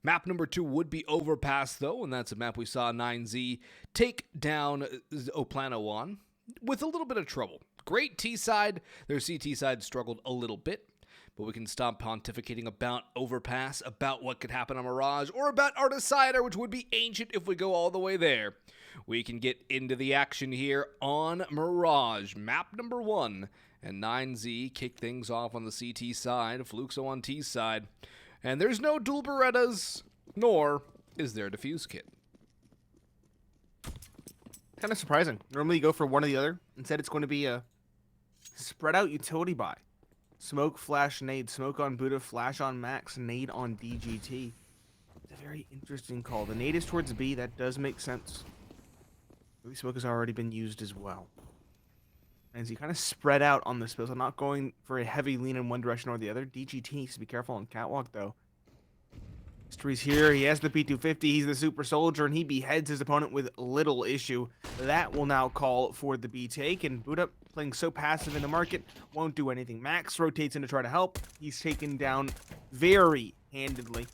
Map number 2 would be Overpass, though, and that's a map we saw 9Z take down Oplano on with a little bit of trouble. Great T-side. Their CT side struggled a little bit, but we can stop pontificating about Overpass, about what could happen on Mirage, or about our decider, which would be ancient if we go all the way there. We can get into the action here on Mirage, map number 1, and 9Z kick things off on the CT side, Fluxo on T side, and there's no dual Berettas, nor is there a defuse kit. Kind of surprising. Normally you go for one or the other. Instead, it's going to be a spread out utility buy. Smoke, flash, nade. Smoke on Buddha, flash on Max, nade on DGT. It's a very interesting call. The nade is towards B. That does make sense. Maybe smoke has already been used as well. And so you kind of spread out on this build. So not going for a heavy lean in one direction or the other. DGT needs to be careful on Catwalk, though. History's here. He has the P250. He's the super soldier, and he beheads his opponent with little issue. That will now call for the B take, and Buddha, playing so passive in the market, won't do anything. Max rotates in to try to help. He's taken down very handedly.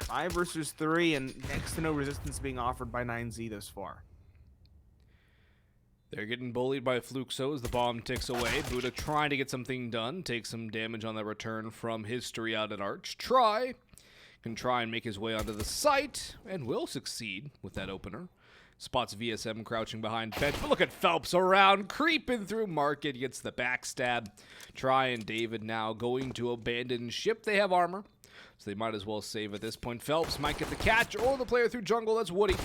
5 versus 3, and next to no resistance being offered by 9Z thus far. They're getting bullied by Fluxo as the bomb ticks away. Buddha trying to get something done. Takes some damage on the return from History out at Arch. Can try and make his way onto the site, and will succeed with that opener. Spots VSM crouching behind bench, but look at felps around, creeping through market, gets the backstab. Try and David now going to abandon ship. They have armor, so they might as well save at this point. felps might get the catch, or the player through jungle, that's Woody.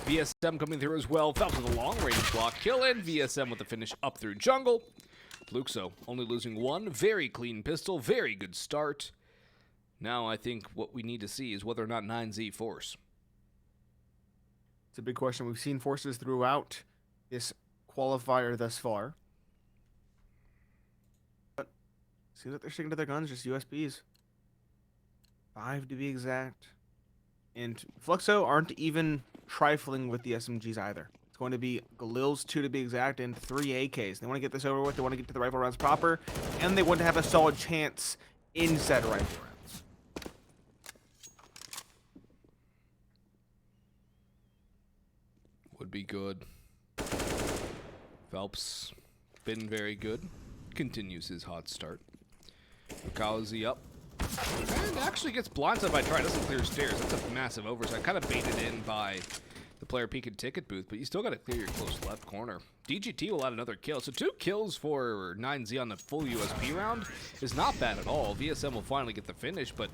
VSM coming through as well. felps with a long-range block kill, and VSM with the finish up through jungle. Fluxo only losing 1, very clean pistol, very good start. Now I think what we need to see is whether or not 9Z force. It's a big question. We've seen forces throughout this qualifier thus far. But seems like they're sticking to their guns, just USBs. 5 to be exact. And Fluxo aren't even trifling with the SMGs either. It's going to be Galil's 2 to be exact, and 3 AKs. They want to get this over with. They want to get to the rifle rounds proper, and they want to have a solid chance in said rifle round. Would be good. felps been very good. Continues his hot start. Lucaozy up. And actually gets blindsided by Try. Doesn't clear stairs. That's a massive oversight. Kind of baited in by the player peeking ticket booth, but you still got to clear your close left corner. DGT will add another kill. So 2 kills for 9Z on the full USP round is not bad at all. VSM will finally get the finish, but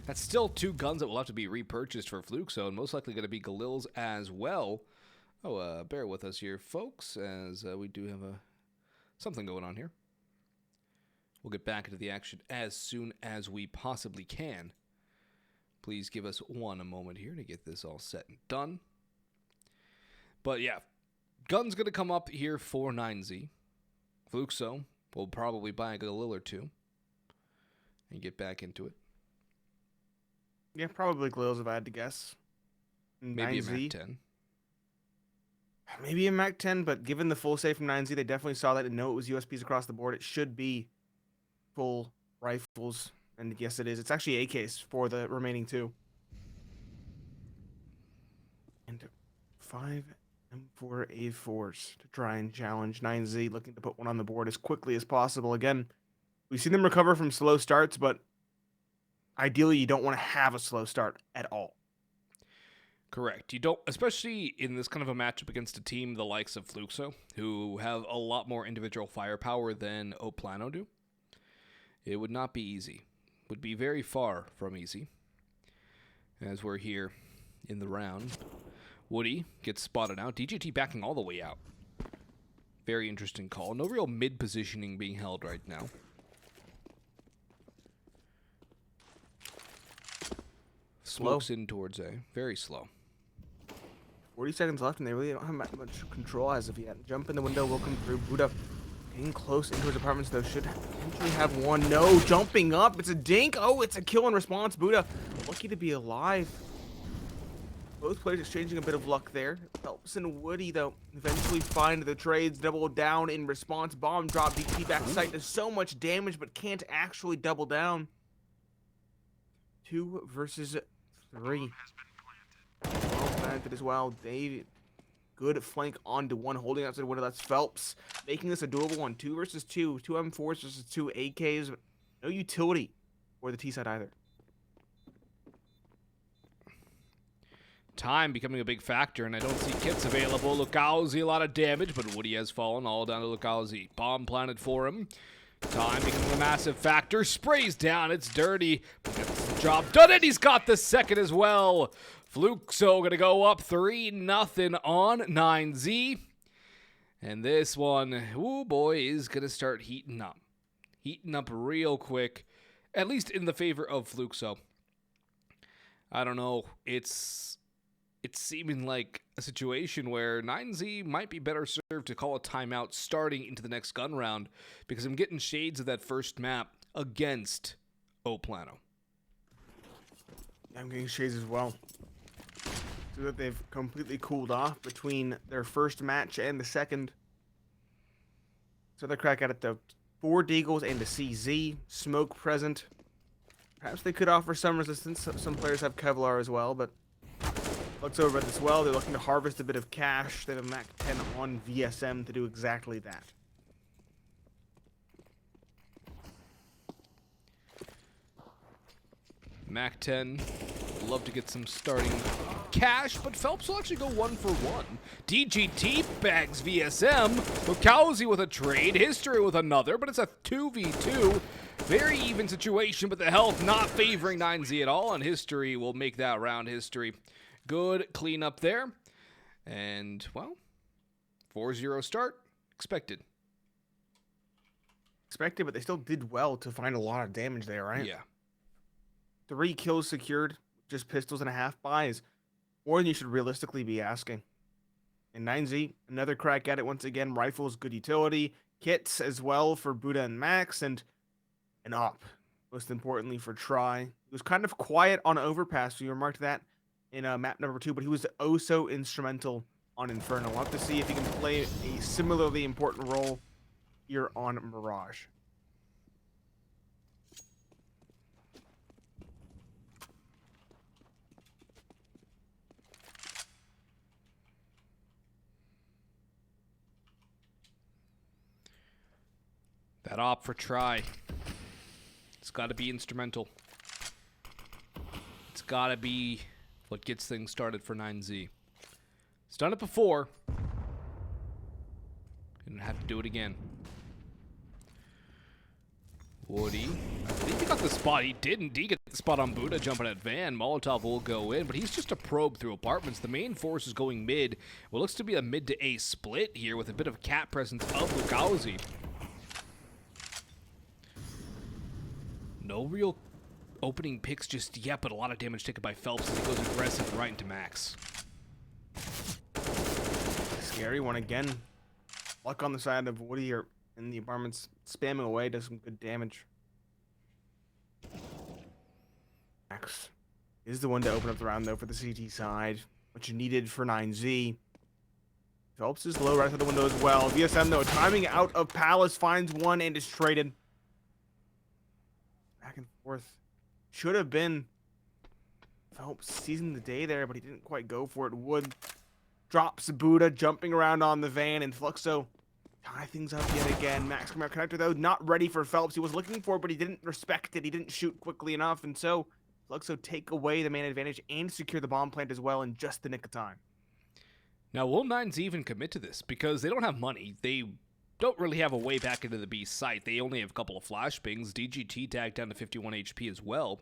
that's still 2 guns that will have to be repurchased for Fluxo, and most likely going to be Galil's as well. Oh, bear with us here, folks, as we do have something going on here. We'll get back into the action as soon as we possibly can. Please give us a moment here to get this all set and done. But yeah, gun's going to come up here for 9Z. Fluxo will probably buy a Galil or 2 and get back into it. Yeah, probably Galil's if I had to guess. Maybe 9Z. a Mac 10. Maybe a Mac 10, but given the full save from 9Z, they definitely saw that and know it was USPs across the board. It should be full rifles, and yes, it is. It's actually AKs for the remaining 2. And 5 M4 A4s to try and challenge 9Z, looking to put one on the board as quickly as possible. Again, we've seen them recover from slow starts, but ideally you don't want to have a slow start at all. Correct. You don't, especially in this kind of a matchup against a team the likes of Fluxo, who have a lot more individual firepower than Oplano do. It would not be easy. Would be very far from easy. As we're here in the round. Woody gets spotted out. DGT backing all the way out. Very interesting call. No real mid positioning being held right now. Smokes in towards A. Very slow. 40 seconds left, and they really don't have much control as of yet. Jump in the window will come through. Buddha getting close into his apartments, though. Should potentially have one. No, jumping up. It's a dink. Oh, it's a kill in response. Buddha lucky to be alive. Both players exchanging a bit of luck there. felps and Woody, though, eventually find the trades. Double down in response. Bomb drop. DT back sight does so much damage, but can't actually double down. 2 versus 3. Well planted as well. David, good flank onto one, holding outside the window. That's felps, making this a doable one. 2 versus 2. 2 M4s versus 2 AKs. No utility for the T side either. Time becoming a big factor, and I don't see kits available. Lucaozy, a lot of damage, but Woody has fallen all down to Lucaozy. Bomb planted for him. Time becoming a massive factor. Sprays down. It's dirty. But gets the job done, and he's got the second as well. Fluxo going to go up 3-0 on 9Z. And this one, oh boy, is going to start heating up. Heating up real quick, at least in the favor of Fluxo. I don't know. It's seeming like a situation where 9Z might be better served to call a timeout starting into the next gun round, because I'm getting shades of that first map against Oplano. I'm getting shades as well. So that they've completely cooled off between their first match and the second. So they crack at it though. 4 Deagles and a CZ. Smoke present. Perhaps they could offer some resistance. Some players have Kevlar as well, but looks over as well. They're looking to harvest a bit of cash. They have a Mac 10 on VSM to do exactly that. Mac 10, love to get some starting cash, but Phelps will actually go 1 for 1. DGT bags VSM. Lucaozy with a trade. History with another, but it's a 2v2. Very even situation, but the health not favoring 9Z at all, and History will make that round history. Good cleanup there. And, well, 4-0 start. Expected. Expected, but they still did well to find a lot of damage there, right? Yeah. 3 kills secured, just pistols and a half buy is more than you should realistically be asking. And 9Z, another crack at it once again. Rifles, good utility. Kits as well for Buddha and Max, and an op, most importantly for Try. He was kind of quiet on Overpass, we remarked that in map number 2, but he was oh so instrumental on Inferno. We'll have to see if he can play a similarly important role here on Mirage. That op for Try. It's got to be instrumental. It's got to be what gets things started for 9Z. It's done it before. Didn't have to do it again. Woody. I believe he got the spot. He didn't. He get the spot on Buddha jumping at Van. Molotov will go in, but he's just a probe through apartments. The main force is going mid. What looks to be a mid to A split here with a bit of cat presence of Lucaozy. No real opening picks just yet, but a lot of damage taken by Phelps as he goes aggressive right into Max. Scary one again. Luck on the side of Woody or in the apartments, spamming away, does some good damage. Max is the one to open up the round though for the CT side, which you needed for 9Z. Phelps is low right side of the window as well. VSM though, timing out of Palace, finds one and is traded. Back and forth. Should have been Phelps seizing the day there, but he didn't quite go for it. Wood drops Buddha, jumping around on the van, and Fluxo tie things up yet again. Max coming out connector though, not ready for Phelps. He was looking for it, but he didn't respect it. He didn't shoot quickly enough, and so Fluxo take away the man advantage and secure the bomb plant as well in just the nick of time. Now, will 9Z even commit to this? Because they don't have money. They don't really have a way back into the B site. They only have a couple of flashbangs. DGT tagged down to 51 HP as well.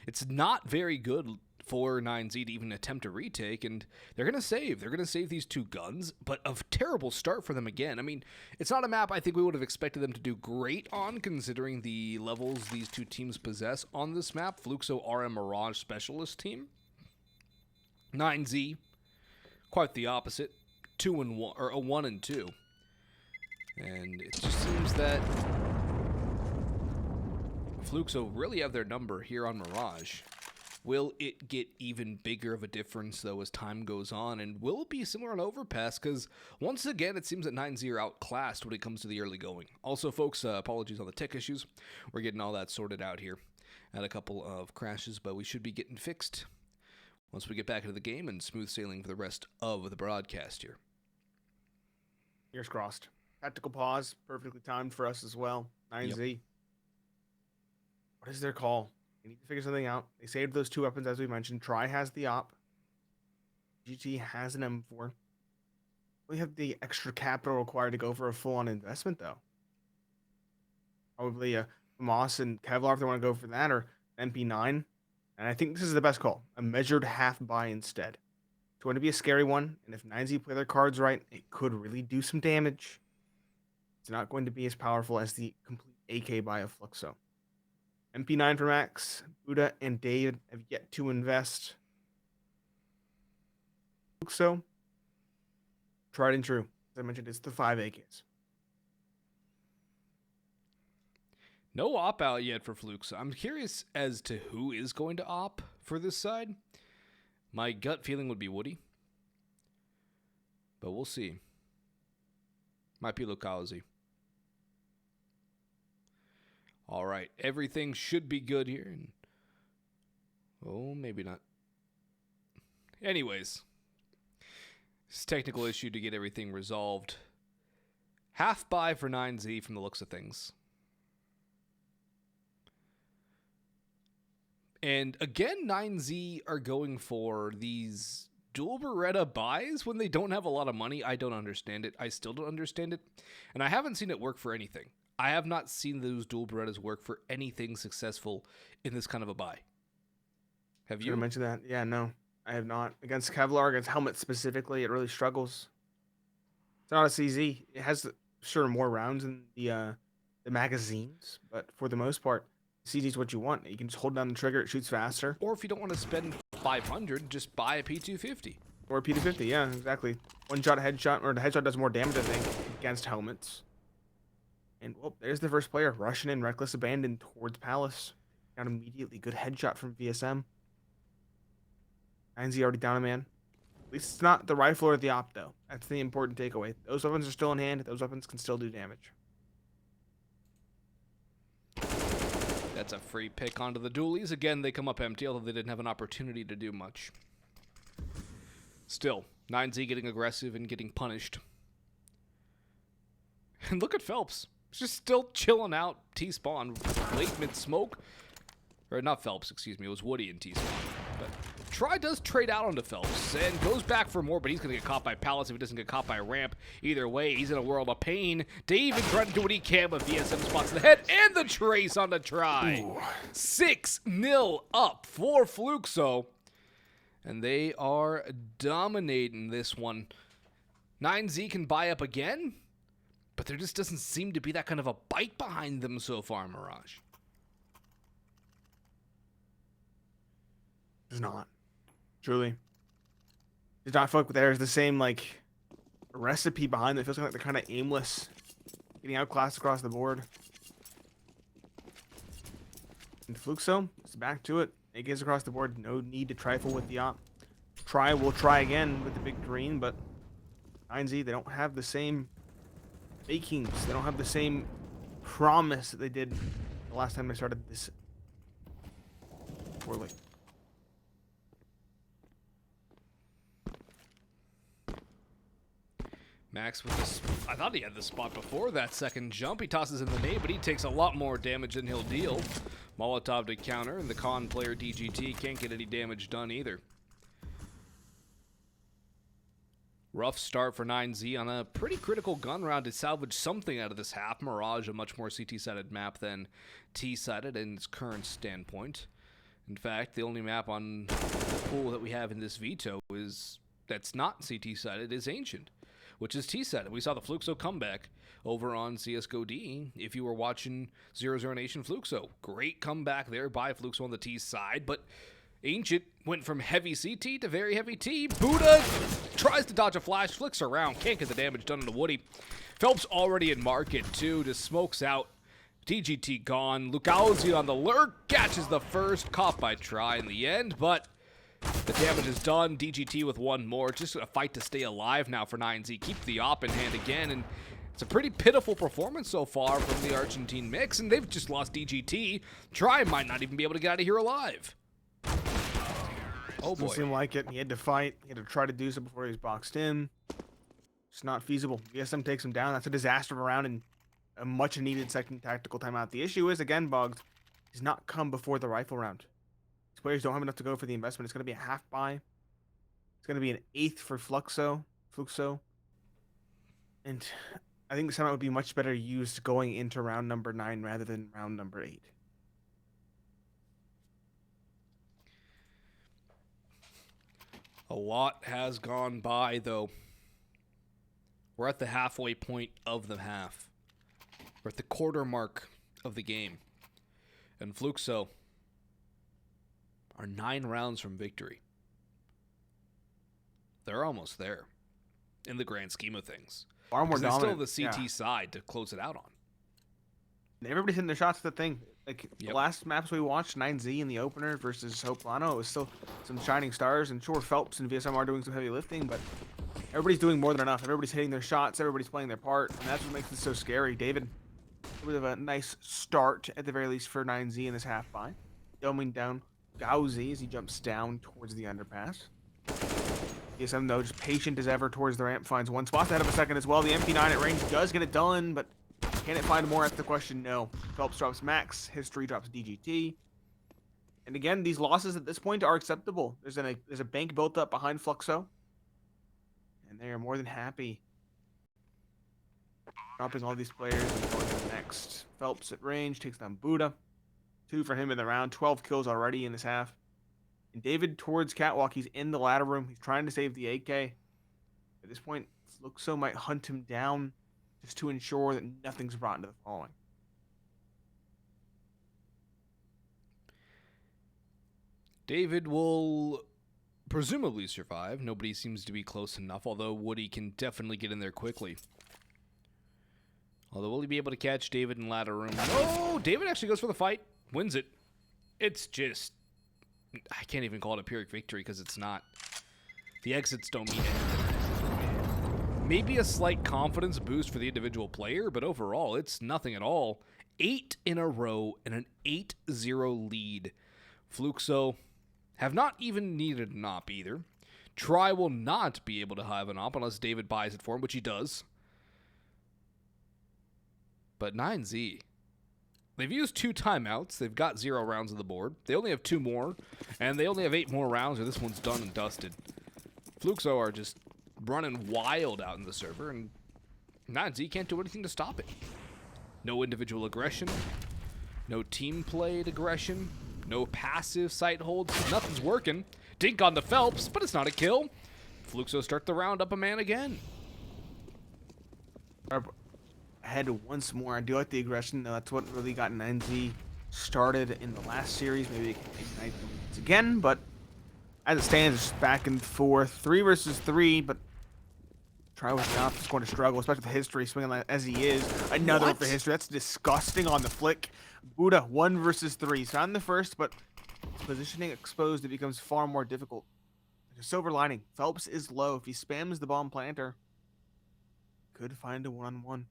It's not very good for 9Z to even attempt a retake, and they're going to save. They're going to save these 2 guns, but a terrible start for them again. I mean, it's not a map I think we would have expected them to do great on, considering the levels these 2 teams possess on this map. Fluxo are a Mirage specialist team. 9Z, quite the opposite. 2-1, or a 1-2. And it just seems that Fluxo really have their number here on Mirage. Will it get even bigger of a difference, though, as time goes on? And will it be similar on Overpass? Because, once again, it seems that 9Z are outclassed when it comes to the early going. Also, folks, apologies on the tech issues. We're getting all that sorted out here. Had a couple of crashes, but we should be getting fixed once we get back into the game and smooth sailing for the rest of the broadcast here. Ears crossed. Tactical pause, perfectly timed for us as well. 9Z. Yep. What is their call? They need to figure something out. They saved those 2 weapons, as we mentioned. Try has the op. GT has an M4. We have the extra capital required to go for a full-on investment, though. Probably Moss and Kevlar if they want to go for that, or MP9. And I think this is the best call. A measured half buy instead. It's going to be a scary one, and if 9Z play their cards right, it could really do some damage. It's not going to be as powerful as the complete AK buy of Fluxo. MP9 for Max, Buddha, and Dave have yet to invest. Fluxo, tried and true. As I mentioned, it's the 5 AKs. No op out yet for Fluxo. I'm curious as to who is going to op for this side. My gut feeling would be Woody, but we'll see. Might be Lucaozy. All right, everything should be good here. And oh, maybe not. Anyways, it's a technical issue to get everything resolved. Half buy for 9Z from the looks of things. And again, 9Z are going for these dual Beretta buys when they don't have a lot of money. I don't understand it. I still don't understand it. And I haven't seen it work for anything. I have not seen those dual Berettas work for anything successful in this kind of a buy. Have you? Did I mention that? Yeah, no, I have not. Against Kevlar, against helmet specifically, it really struggles. It's not a CZ. It has, sure, more rounds in the magazines, but for the most part, CZ is what you want. You can just hold down the trigger, it shoots faster. Or if you don't want to spend $500, just buy a P250. Or a P250, yeah, exactly. One-shot headshot, or the headshot does more damage, I think, against helmets. And, well, there's the first player, rushing in, reckless abandon towards Palace. Got immediately, good headshot from VSM. 9Z already down a man. At least it's not the rifle or the op, though. That's the important takeaway. Those weapons are still in hand. Those weapons can still do damage. That's a free pick onto the dualies. Again, they come up empty, although they didn't have an opportunity to do much. Still, 9Z getting aggressive and getting punished. And look at Phelps. He's just still chilling out T-spawn late mid-smoke. Or not Phelps, excuse me. It was Woody in T-spawn. But Try does trade out onto Phelps and goes back for more, but he's going to get caught by Palace if he doesn't get caught by Ramp. Either way, he's in a world of pain. David trying to do what he can, but VSM spots the head and the trace on the try. 6-0 up for Fluxo. And they are dominating this one. 9Z can buy up again, but there just doesn't seem to be that kind of a bite behind them so far, Mirage. It's not. Truly. It's not feel like there's the same, like, recipe behind it. It feels like they're kind of aimless. Getting outclassed across the board. And Fluxo is back to it. It gets across the board. No need to trifle with the op. We'll try again with the big green, but 9Z, they don't have the same makings. They don't have the same promise that they did the last time they started this poorly. Max with this, I thought he had the spot before that second jump. He tosses in the nade, but he takes a lot more damage than he'll deal. Molotov to counter, and the con player DGT can't get any damage done either. Rough start for 9Z on a pretty critical gun round to salvage something out of this half. Mirage, a much more CT-sided map than T-sided in its current standpoint. In fact, the only map on the pool that we have in this veto that's not CT-sided is Ancient, which is T-sided. We saw the Fluxo comeback over on CSGO D. If you were watching 0-0 Nation Fluxo, great comeback there by Fluxo on the T side, but Ancient went from heavy CT to very heavy T. Buddha tries to dodge a flash, flicks around, can't get the damage done to Woody. Felps already in market too, just smokes out. DGT gone. Lucaozy on the lurk, catches the first, caught by Try in the end, but the damage is done. DGT with one more. It's just a fight to stay alive now for 9Z. Keep the op in hand again, and it's a pretty pitiful performance so far from the Argentine mix, and they've just lost DGT. Try might not even be able to get out of here alive. Oh Doesn't boy. seem like it. He had to fight. He had to try to do so before he was boxed in. It's not feasible. VSM takes him down. That's a disaster of a round and a much needed second tactical timeout. The issue is, again, Boggs, does not come before the rifle round. These players don't have enough to go for the investment. It's going to be a half buy. It's going to be an 8th for Fluxo. And I think this timeout would be much better used going into round number 9 rather than round number 8. A lot has gone by, though. We're at the halfway point of the half. We're at the quarter mark of the game. And Fluxo are 9 rounds from victory. They're almost there in the grand scheme of things. Far more They dominant. still have the CT side to close it out on. Everybody's hitting their shots at the thing. Like, Yep. the last maps we watched, 9Z in the opener versus Hope Lano, it was still some shining stars. And sure, Phelps and VSM are doing some heavy lifting, but everybody's doing more than enough. Everybody's hitting their shots. Everybody's playing their part. And that's what makes it so scary. David, a bit of a nice start, at the very least, for 9Z in this half by. Doming down Lucaozy as he jumps down towards the underpass. VSM, though, just patient as ever towards the ramp. Finds one spot ahead of a second as well. The MP9 at range does get it done, but can it find more? That's the question. No. Phelps drops Max. History drops DGT. And again, these losses at this point are acceptable. There's a bank built up behind Fluxo. And they are more than happy. Dropping all these players and going to the next. Phelps at range takes down Buddha. 2 for him in the round. 12 kills already in this half. And David towards Catwalk. He's in the ladder room. He's trying to save the AK. At this point, Fluxo might hunt him down just to ensure that nothing's brought into the following. David will presumably survive. Nobody seems to be close enough, although Woody can definitely get in there quickly. Although, will he be able to catch David in ladder room? No! David actually goes for the fight. Wins it. It's just... I can't even call it a Pyrrhic victory because it's not. The exits don't mean anything. Maybe a slight confidence boost for the individual player, but overall, it's nothing at all. 8 in a row and an 8-0 lead. Fluxo have not even needed an op either. Try will not be able to have an op unless David buys it for him, which he does. But 9Z, they've used 2 timeouts. They've got 0 rounds on the board. They only have 2 more, and they only have 8 more rounds, or this one's done and dusted. Fluxo are just running wild out in the server, and 9Z can't do anything to stop it. No individual aggression, no team-played aggression, no passive sight holds. Nothing's working. Dink on the Phelps, but it's not a kill. Fluxo start the round up a man again. Ahead once more. I do like the aggression, though. That's what really got 9Z started in the last series. Maybe they can ignite them once again, but as it stands, it's just back and forth. 3 versus 3, but Try with the op is going to struggle, especially with the history swinging like, as he is. Another one for history. That's disgusting on the flick. Buddha, 1 versus 3. He's found the first, but his positioning exposed, it becomes far more difficult. There's a silver lining. Phelps is low. If he spams the bomb planter, could find a 1-on-1.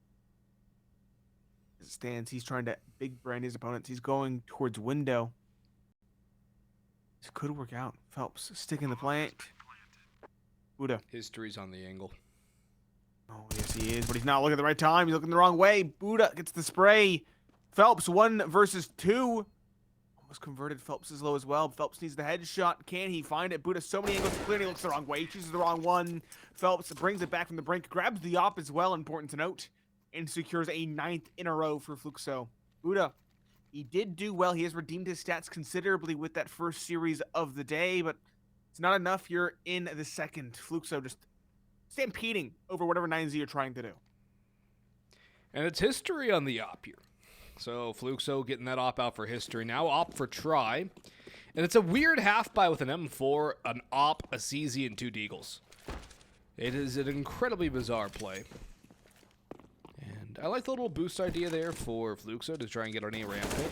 As it stands, he's trying to big brain his opponents. He's going towards window. This could work out. Phelps sticking the plant. Buddha. History's on the angle. Oh, yes, he is, but he's not looking at the right time. He's looking the wrong way. Buddha gets the spray. Phelps, 1 versus 2. Almost converted. Phelps is low as well. Phelps needs the headshot. Can he find it? Buddha, so many angles. Clearly looks the wrong way. He chooses the wrong one. Phelps brings it back from the brink. Grabs the op as well, important to note. And secures a 9th in a row for Fluxo. Buddha, he did do well. He has redeemed his stats considerably with that first series of the day, but it's not enough. You're in the second. Fluxo just stampeding over whatever 9Z are trying to do. And it's history on the op here. So Fluxo getting that op out for history. Now op for try. And it's a weird half buy with an M4, an op, a CZ, and 2 deagles. It is an incredibly bizarre play. And I like the little boost idea there for Fluxo to try and get on a ramp hit.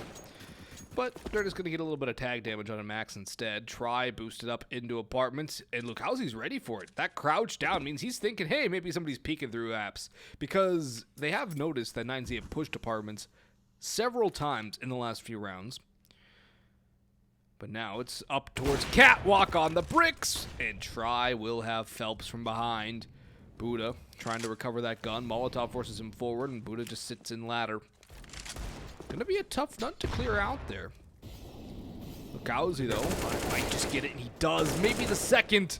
But they're just going to get a little bit of tag damage on a max instead. Try boosted up into apartments, and Lucaozy's ready for it. That crouch down means he's thinking, hey, maybe somebody's peeking through apps. Because they have noticed that 9Z have pushed apartments several times in the last few rounds. But now it's up towards Catwalk on the bricks. And Try will have Phelps from behind. Buddha trying to recover that gun. Molotov forces him forward, and Buddha just sits in ladder. Gonna be a tough nut to clear out there. Lucaozy, though, might just get it, and he does. Maybe the second.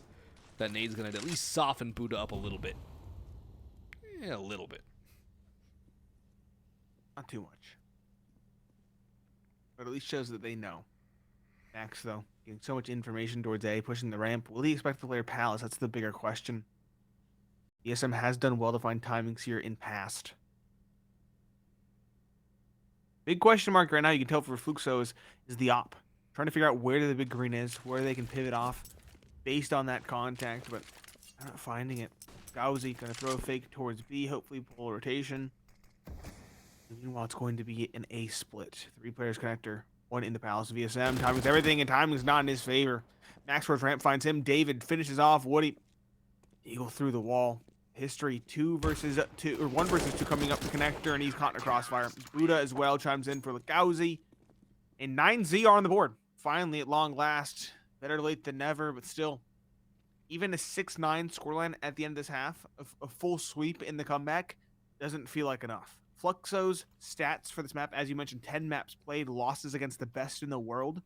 That nade's gonna at least soften Buddha up a little bit. Yeah, a little bit. Not too much. But at least shows that they know. Max, though, getting so much information towards A, pushing the ramp. Will he expect to play Palace? That's the bigger question. ESM has done well to find timings here in past. Big question mark right now, you can tell for Fluxo is the op. Trying to figure out where the big green is, where they can pivot off based on that contact, but I'm not finding it. Lucaozy going to throw a fake towards B, hopefully pull a rotation. Meanwhile, it's going to be an A split. 3 players connector, 1 in the Palace. VSM, timing's everything, and timing's not in his favor. Max towards ramp finds him. David finishes off Woody. Eagle through the wall. History 1 versus 2 coming up the connector, and he's caught in a crossfire. Buddha as well chimes in for Lucaozy. And 9Z are on the board. Finally, at long last. Better late than never, but still. Even a 6-9 scoreline at the end of this half, a full sweep in the comeback, doesn't feel like enough. Fluxo's stats for this map, as you mentioned, 10 maps played, losses against the best in the world.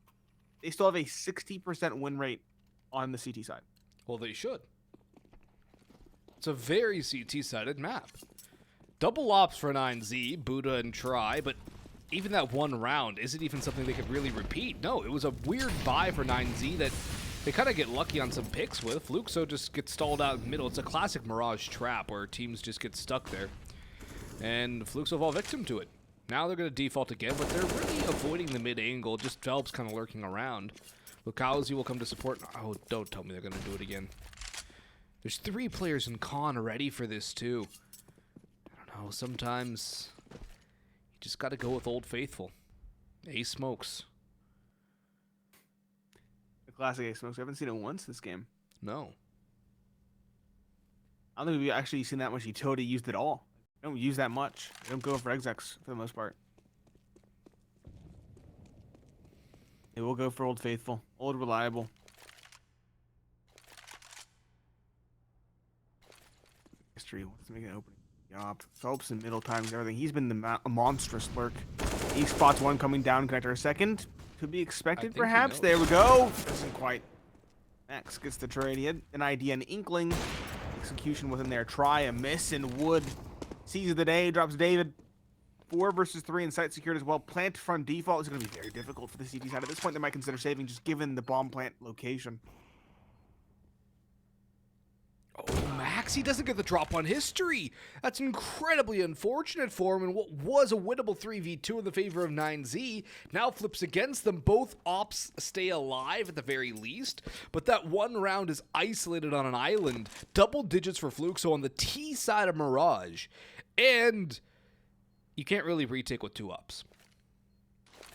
They still have a 60% win rate on the CT side. Well, they should. It's a very CT-sided map. Double ops for 9Z, Buddha and Try, but even that one round isn't even something they could really repeat. No, it was a weird buy for 9Z that they kind of get lucky on some picks with. Fluxo just gets stalled out in the middle. It's a classic Mirage trap where teams just get stuck there. And Fluxo fall victim to it. Now they're going to default again, but they're really avoiding the mid-angle. Just Felps kind of lurking around. Lucaozy will come to support. Oh, don't tell me they're going to do it again. There's 3 players in con ready for this, too. I don't know. Sometimes you just got to go with Old Faithful. A smokes. The classic A smokes. I haven't seen it once this game. No. I don't think we've actually seen that much utility used at all. They don't use that much. They don't go for execs for the most part. They will go for Old Faithful. Old Reliable. History. Let's make an opening. Yup. Phelps in middle times, everything. He's been a monstrous lurk. He spots one coming down, connector a second. Could be expected, perhaps. There we go. Doesn't quite. Max gets the trade. He had an idea, an inkling. Execution wasn't there. Try a miss, and Wood sees the day, drops David. 4 versus 3 and site secured as well. Plant from default is going to be very difficult for the CT side. At this point, they might consider saving just given the bomb plant location. Oh, Max, he doesn't get the drop on history. That's incredibly unfortunate for him, and what was a winnable 3v2 in the favor of 9Z now flips against them. Both ops stay alive at the very least, but that one round is isolated on an island. Double digits for Fluxo on the T side of Mirage, and you can't really retake with 2 ups.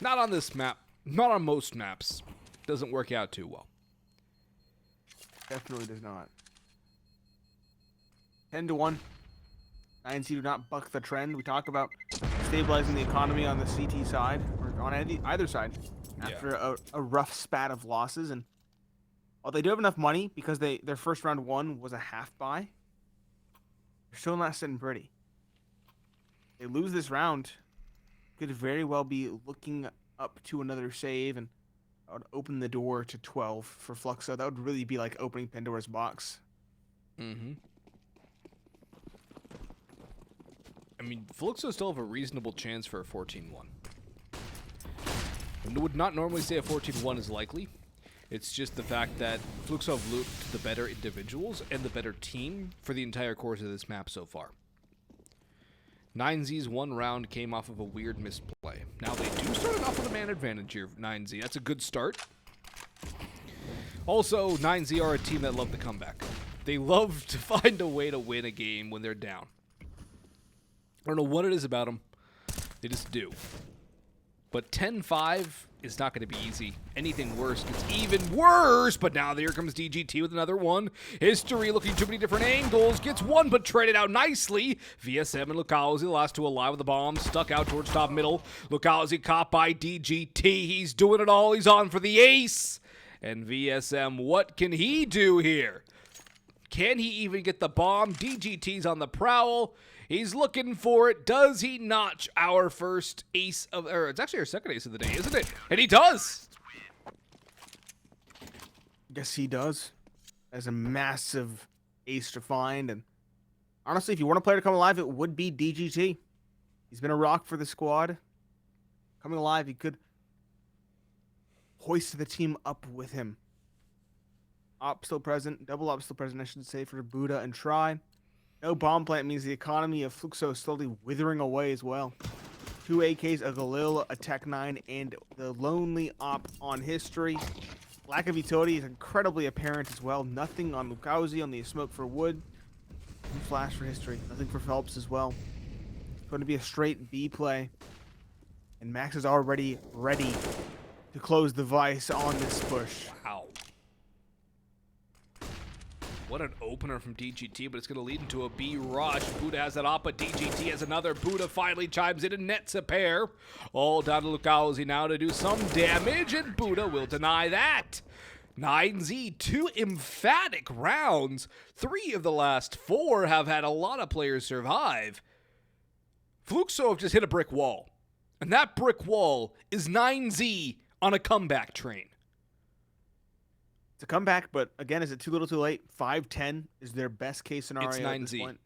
Not on this map, not on most maps. Doesn't work out too well. Definitely does not. 10-1. 9C do not buck the trend. We talk about stabilizing the economy on the CT side, or on either side, after a rough spat of losses. And while they do have enough money, because their first round 1 was a half buy, they're still not sitting pretty. They lose this round, could very well be looking up to another save, and that would open the door to 12 for Fluxo. That would really be like opening Pandora's box. Mm-hmm. I mean, Fluxo still have a reasonable chance for a 14-1. I would not normally say a 14-1 is likely. It's just the fact that Fluxo have looked the better individuals and the better team for the entire course of this map so far. 9Z's one round came off of a weird misplay. Now they do start off with a man advantage here, 9Z. That's a good start. Also, 9Z are a team that love the comeback. They love to find a way to win a game when they're down. I don't know what it is about them. They just do. But 10-5 is not going to be easy. Anything worse gets even worse, but now here comes DGT with another one. History looking too many different angles, gets one but traded out nicely. VSM and Lucaozy, the last two alive with the bomb, stuck out towards top middle. Lucaozy caught by DGT, he's doing it all, he's on for the ace. And VSM, what can he do here? Can he even get the bomb? DGT's on the prowl. He's looking for it. Does he notch our first ace of, or it's actually our second ace of the day, isn't it? And he does. Yes, he does. That's a massive ace to find. And honestly, if you want a player to come alive, it would be DGT. He's been a rock for the squad. Coming alive, he could hoist the team up with him. Op still present. Double op still present, I should say, for Buddha and Try. No bomb plant means the economy of Fluxo is slowly withering away as well. 2 AKs, a Galil, a Tech 9, and the lonely op on history. Lack of utility is incredibly apparent as well. Nothing on Lucaozy, only a smoke for wood. And flash for history. Nothing for felps as well. It's going to be a straight B play. And Max is already ready to close the vice on this push. Wow. What an opener from DGT, but it's going to lead into a B rush. Buddha has that op, but DGT has another. Buddha finally chimes in and nets a pair. All down to Lucaozy now to do some damage, and Buddha will deny that. 9Z, 2 emphatic rounds. 3 of the last 4 have had a lot of players survive. Fluxo have just hit a brick wall, and that brick wall is 9Z on a comeback train. It's a comeback, but again, is it too little too late? 5-10 is their best case scenario It's at 9Z. this point.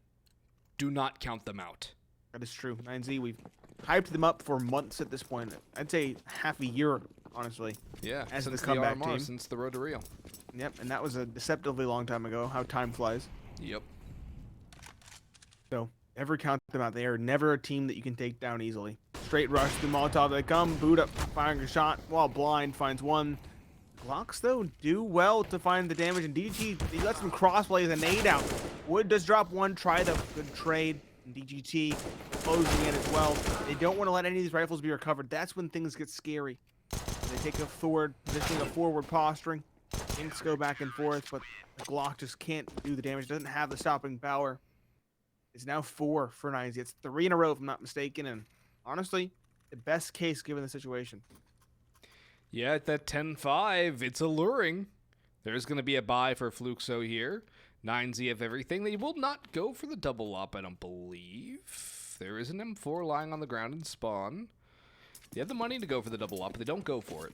Do not count them out. That is true. 9Z, we've hyped them up for months at this point. I'd say half a year, honestly. Yeah, as since the comeback RMR, team. since the Road to Rio. Yep, and that was a deceptively long time ago. How time flies. Yep. So never count them out. They are never a team that you can take down easily. Straight rush through Molotov. They come. Buddha firing a shot while blind finds one. Glocks, though, do well to find the damage, and DGT, he lets them crossplay the nade out. Wood does drop one, try the good trade, and DGT closing in as well. They don't want to let any of these rifles be recovered. That's when things get scary. They take a forward positioning, a forward posturing. Inks go back and forth, but the Glock just can't do the damage. Doesn't have the stopping power. It's now 4 for 9Z. It's 3 in a row, if I'm not mistaken, and honestly, the best case given the situation. Yeah, at that 10-5, it's alluring. There's going to be a buy for Fluxo here. 9Z have everything. They will not go for the double op, I don't believe. There is an M4 lying on the ground in spawn. They have the money to go for the double op, but they don't go for it.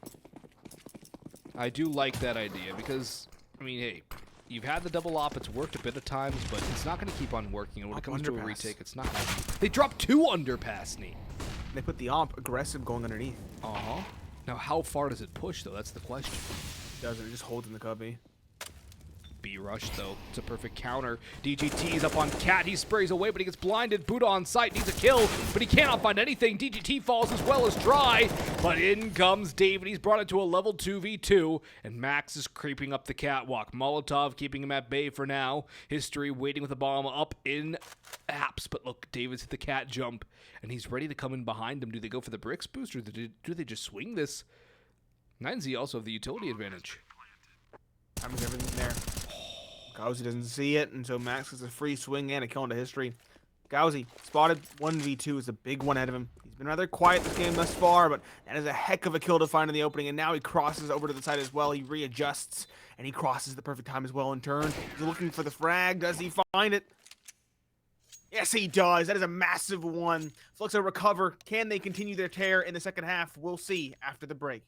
I do like that idea because, I mean, hey, you've had the double op. It's worked a bit of times, but it's not going to keep on working. And when it comes to a retake, it's not going to. They dropped 2 underpass, Nate. They put the op aggressive going underneath. Uh-huh. Now, how far does it push, though? That's the question. Doesn't. It just holds in the cubby. B rush, though. It's a perfect counter. DGT's up on Cat. He sprays away, but he gets blinded. Buddha on site. Needs a kill, but he cannot find anything. DGT falls as well as Try. But in comes David. He's brought it to a level 2v2, and Max is creeping up the catwalk. Molotov keeping him at bay for now. History waiting with a bomb up in apps. But look, David's hit the cat jump, and he's ready to come in behind him. Do they go for the bricks boost, or do they just swing this? 9Z also have the utility advantage. Times everything there. Gauzy doesn't see it, and so Max gets a free swing and a kill into history. Gauzy spotted 1v2 is a big one ahead of him. He's been rather quiet this game thus far, but that is a heck of a kill to find in the opening, and now he crosses over to the side as well. He readjusts, and he crosses the perfect time as well in turn. He's looking for the frag. Does he find it? Yes, he does. That is a massive one. Fluxo recover. Can they continue their tear in the second half? We'll see after the break.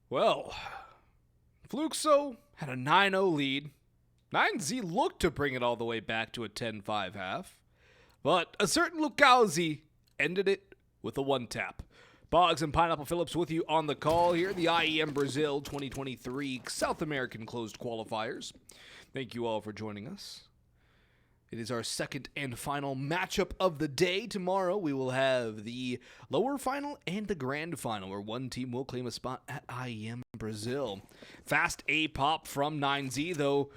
Well, Fluxo had a 9-0 lead. 9Z looked to bring it all the way back to a 10-5 half, but a certain Lucaozy ended it with a one-tap. Boggs and Pineapple Phillips with you on the call here, the IEM Brazil 2023 South American Closed Qualifiers. Thank you all for joining us. It is our second and final matchup of the day. Tomorrow we will have the lower final and the grand final, where one team will claim a spot at IEM Brazil. Fast A pop from 9Z, though.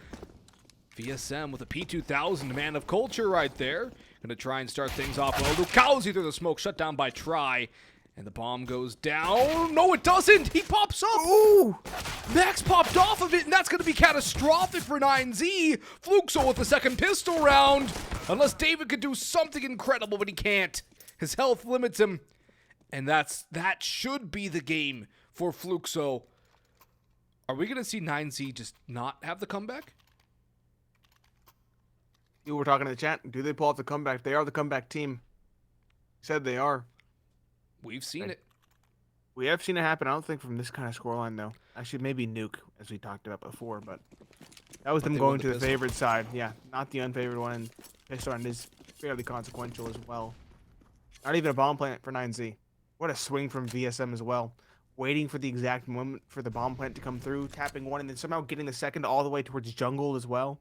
VSM with a P2000 man of culture right there. Gonna try and start things off well. Lucaozy through the smoke, shut down by Try. And the bomb goes down. No, it doesn't. He pops up. Ooh! Max popped off of it, and that's going to be catastrophic for 9Z. Fluxo with the second pistol round. Unless David could do something incredible, but he can't. His health limits him. And that should be the game for Fluxo. Are we going to see 9Z just not have the comeback? You were talking in the chat. Do they pull off the comeback? They are the comeback team. Said they are. We've seen it. We have seen it happen. I don't think from this kind of scoreline, though. Actually, maybe Nuke, as we talked about before, but that was them going to the favored side. Yeah, not the unfavored one. And pistol round is fairly consequential as well. Not even a bomb plant for 9Z. What a swing from VSM as well. Waiting for the exact moment for the bomb plant to come through, tapping one, and then somehow getting the second all the way towards jungle as well.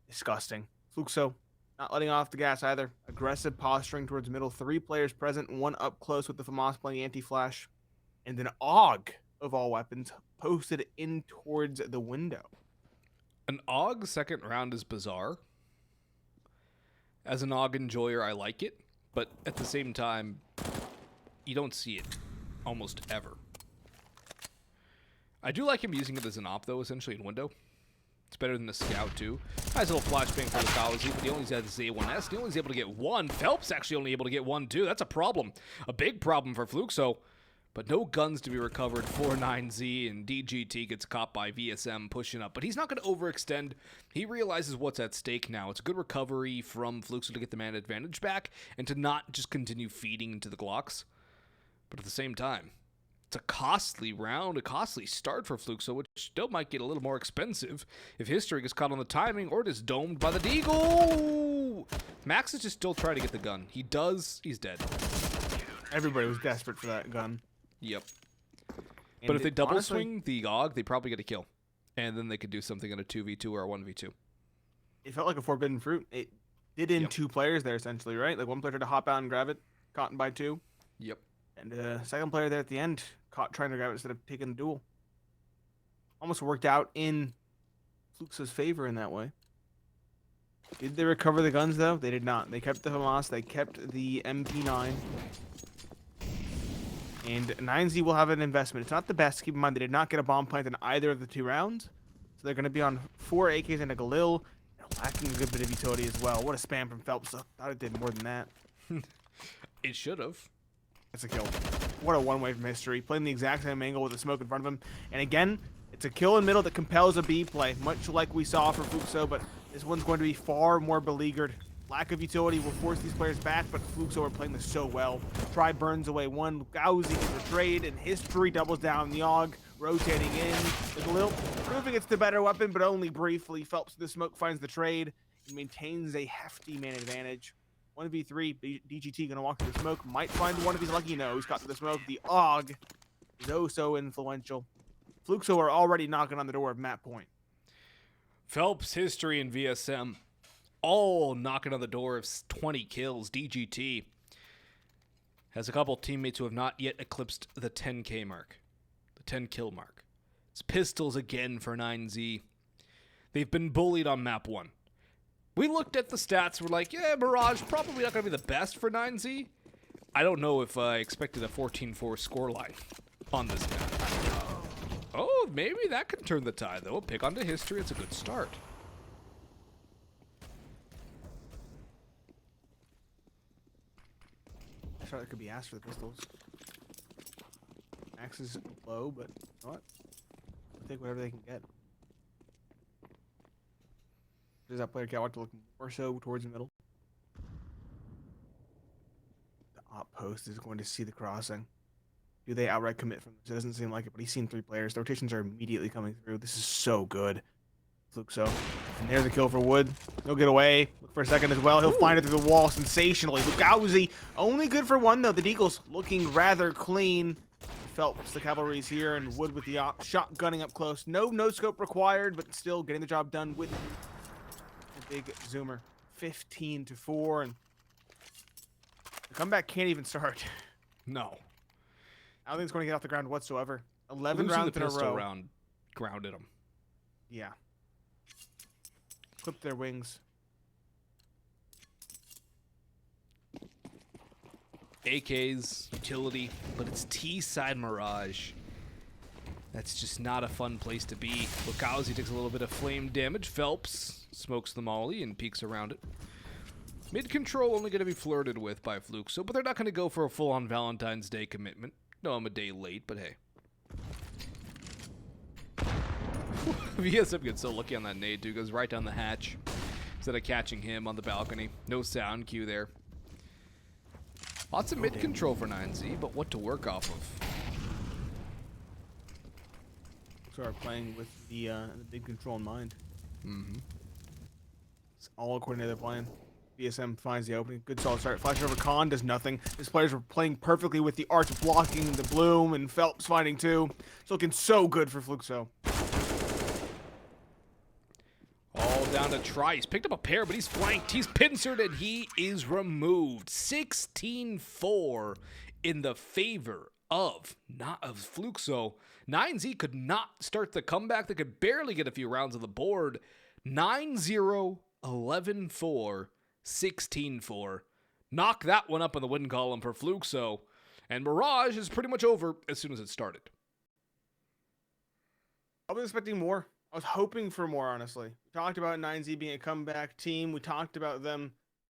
Disgusting. Fluxo not letting off the gas either. Aggressive posturing towards middle. 3 players present, 1 up close with the FAMAS playing anti-flash. And an AUG of all weapons posted in towards the window. An AUG second round is bizarre. As an AUG enjoyer, I like it. But at the same time, you don't see it almost ever. I do like him using it as an op, though, essentially in window. It's better than the scout, too. Nice little flashbang for Lucaozy, but he only has the A1S. He only is able to get 1. Felps actually only able to get 1, too. That's a problem. A big problem for Fluxo. But no guns to be recovered for 9Z, and DGT gets caught by VSM pushing up. But he's not going to overextend. He realizes what's at stake now. It's a good recovery from Fluxo to get the man advantage back, and to not just continue feeding into the Glocks. But at the same time, it's a costly round, a costly start for Fluxo, which still might get a little more expensive if history gets caught on the timing or it is domed by the Deagle. Max is just still trying to get the gun. He does. He's dead. Everybody was desperate for that gun. Yep. But if they double swing the AUG, they probably get a kill. And then they could do something in a 2v2 or a 1v2. It felt like a forbidden fruit. It did in 2 players there, essentially, right? Like one player tried to hop out and grab it, caught by 2. Yep. And second player there at the end, caught trying to grab it instead of taking the duel. Almost worked out in Fluxo's favor in that way. Did they recover the guns, though? They did not. They kept the FAMAS. They kept the MP9. And 9Z will have an investment. It's not the best. Keep in mind, they did not get a bomb plant in either of the 2 rounds. So they're going to be on 4 AKs and a Galil. Lacking a good bit of utility as well. What a spam from Phelps. I thought it did more than that. It should have. That's a kill. What a one-way from history. Playing the exact same angle with the smoke in front of him. And again, it's a kill in middle that compels a B play, much like we saw for Fluxo, but this one's going to be far more beleaguered. Lack of utility will force these players back, but Fluxo are playing this so well. Try burns away 1. Lucaozy is betrayed, and history doubles down. The AUG rotating in. The Galil proving it's the better weapon, but only briefly. Phelps the smoke finds the trade and maintains a hefty man advantage. 1v3, DGT gonna walk through the smoke, might find one if he's lucky. No, he's caught through the smoke. The AUG is oh so influential. Fluxo are already knocking on the door of map point. Phelps, history, and VSM all knocking on the door of 20 kills. DGT has a couple teammates who have not yet eclipsed the 10k mark, the 10 kill mark. It's pistols again for 9Z. They've been bullied on map 1. We looked at the stats, we're like, yeah, Mirage probably not going to be the best for 9Z. I don't know if I expected a 14-4 scoreline on this map. Oh, maybe that can turn the tide, though. Pick onto history, it's a good start. I thought it could be asked for the pistols. Max is low, but you know what? I'll take whatever they can get. Does that player get to look more so towards the middle? The op post is going to see the crossing. Do they outright commit from this? It doesn't seem like it, but he's seen 3 players. The rotations are immediately coming through. This is so good. Fluxo. And there's a kill for Wood. He'll get away. Look for a second as well. He'll find it through the wall sensationally. Lucaozy only good for 1, though. The Deagle's looking rather clean. Felps, the cavalry's here, and Wood with the shotgunning up close. No scope required, but still getting the job done with a big zoomer. 15-4, and the comeback can't even start. No. I don't think it's going to get off the ground whatsoever. 11 Losing rounds the in a pistol row. round grounded him. Yeah. Clip their wings. AK's utility, but it's T-side Mirage. That's just not a fun place to be. Lucaozy takes a little bit of flame damage. Phelps smokes the molly and peeks around it. Mid control only going to be flirted with by Fluxo, but they're not going to go for a full-on Valentine's Day commitment. No, I'm a day late, but hey. VSM gets so lucky on that nade, too. Goes right down the hatch instead of catching him on the balcony. No sound cue there. Lots of mid control for 9Z, but what to work off of? So are playing with the big control in mind. Mm-hmm. It's all according to their plan. VSM finds the opening. Good solid start. Flash over Khan does nothing. These players were playing perfectly with the arch blocking the bloom, and Phelps finding 2. It's looking so good for Fluxo. All down to Trice. Picked up a pair, but he's flanked. He's pincered, and he is removed. 16-4 in the favor of Fluxo. 9Z could not start the comeback. They could barely get a few rounds on the board. 9-0, 11-4, 16-4. Knock that one up in the win column for Fluxo. And Mirage is pretty much over as soon as it started. I was expecting more. I was hoping for more, honestly. We talked about 9Z being a comeback team. We talked about them